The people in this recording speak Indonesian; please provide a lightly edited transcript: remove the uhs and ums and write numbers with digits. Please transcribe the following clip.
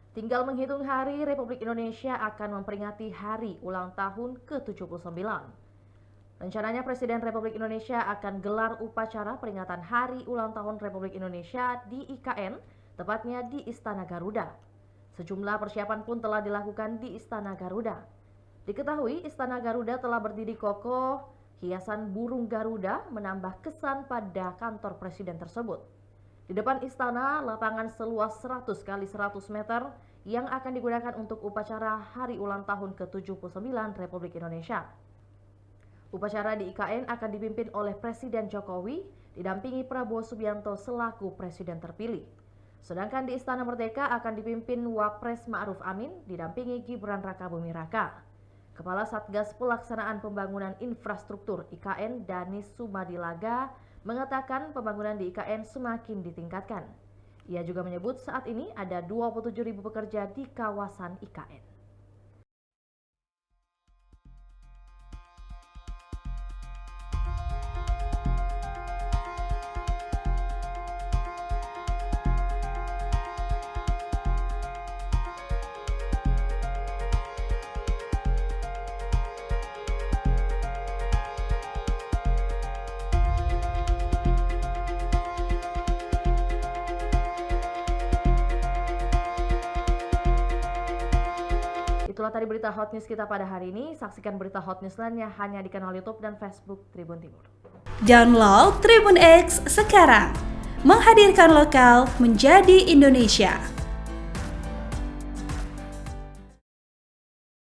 Tinggal menghitung hari, Republik Indonesia akan memperingati hari ulang tahun ke-79. Rencananya Presiden Republik Indonesia akan gelar upacara peringatan Hari Ulang Tahun Republik Indonesia di IKN, tepatnya di Istana Garuda. Sejumlah persiapan pun telah dilakukan di Istana Garuda. Diketahui Istana Garuda telah berdiri kokoh, hiasan burung Garuda menambah kesan pada kantor Presiden tersebut. Di depan istana, lapangan seluas 100 kali 100 meter yang akan digunakan untuk upacara Hari Ulang Tahun ke-79 Republik Indonesia. Upacara di IKN akan dipimpin oleh Presiden Jokowi, didampingi Prabowo Subianto selaku Presiden terpilih. Sedangkan di Istana Merdeka akan dipimpin Wapres Ma'ruf Amin, didampingi Gibran Rakabuming Raka. Kepala Satgas Pelaksanaan Pembangunan Infrastruktur IKN, Danis Sumadilaga, mengatakan pembangunan di IKN semakin ditingkatkan. Ia juga menyebut saat ini ada 27.000 pekerja di kawasan IKN. Itulah tadi berita hot news kita pada hari ini. Saksikan berita hot news lainnya hanya di kanal YouTube dan Facebook Tribun Timur. Download Tribun X sekarang, menghadirkan lokal menjadi Indonesia.